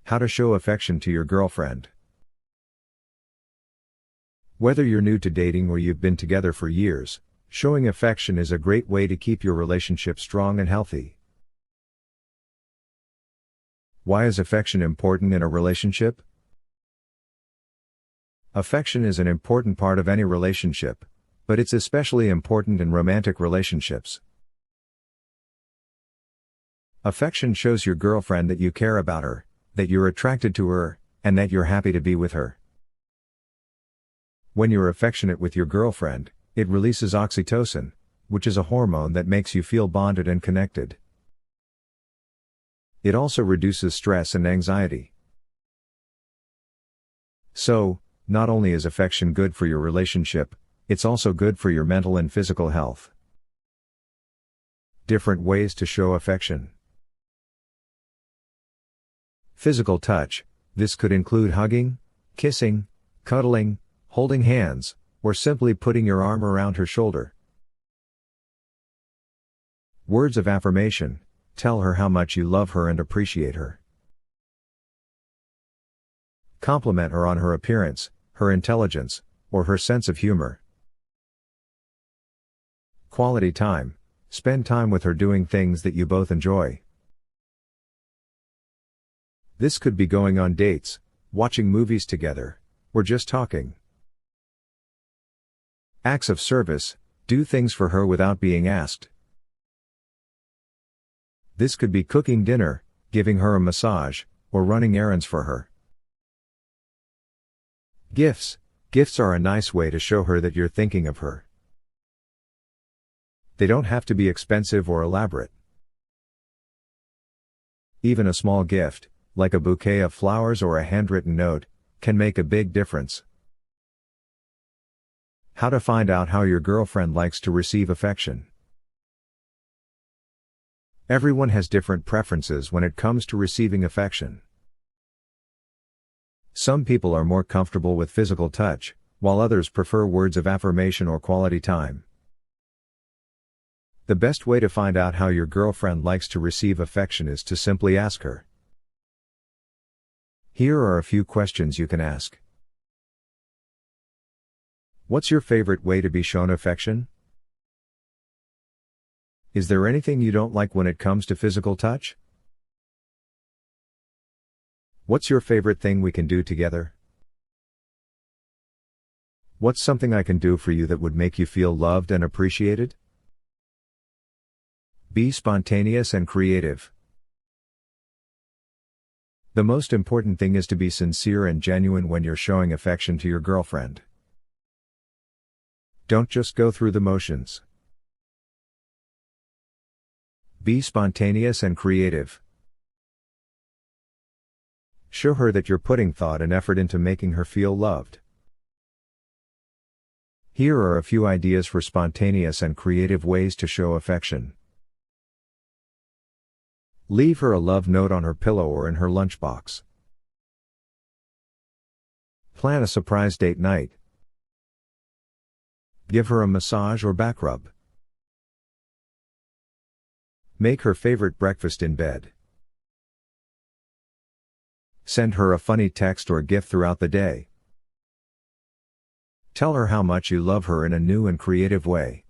How to show affection to your girlfriend. Whether you're new to dating or you've been together for years, showing affection is a great way to keep your relationship strong and healthy. Why is affection important in a relationship? Affection is an important part of any relationship, but it's especially important in romantic relationships. Affection shows your girlfriend that you care about her, that you're attracted to her, and that you're happy to be with her. When you're affectionate with your girlfriend, it releases oxytocin, which is a hormone that makes you feel bonded and connected. It also reduces stress and anxiety. So, not only is affection good for your relationship, it's also good for your mental and physical health. Different ways to show affection. Physical touch. This could include hugging, kissing, cuddling, holding hands, or simply putting your arm around her shoulder. Words of affirmation. Tell her how much you love her and appreciate her. Compliment her on her appearance, her intelligence, or her sense of humor. Quality time. Spend time with her doing things that you both enjoy. This could be going on dates, watching movies together, or just talking. Acts of service. Do things for her without being asked. This could be cooking dinner, giving her a massage, or running errands for her. Gifts. Gifts are a nice way to show her that you're thinking of her. They don't have to be expensive or elaborate. Even a small gift, like a bouquet of flowers or a handwritten note, can make a big difference. How to find out how your girlfriend likes to receive affection. Everyone has different preferences when it comes to receiving affection. Some people are more comfortable with physical touch, while others prefer words of affirmation or quality time. The best way to find out how your girlfriend likes to receive affection is to simply ask her. Here are a few questions you can ask. What's your favorite way to be shown affection? Is there anything you don't like when it comes to physical touch? What's your favorite thing we can do together? What's something I can do for you that would make you feel loved and appreciated? Be spontaneous and creative. The most important thing is to be sincere and genuine when you're showing affection to your girlfriend. Don't just go through the motions. Be spontaneous and creative. Show her that you're putting thought and effort into making her feel loved. Here are a few ideas for spontaneous and creative ways to show affection. Leave her a love note on her pillow or in her lunchbox. Plan a surprise date night. Give her a massage or back rub. Make her favorite breakfast in bed. Send her a funny text or gift throughout the day. Tell her how much you love her in a new and creative way.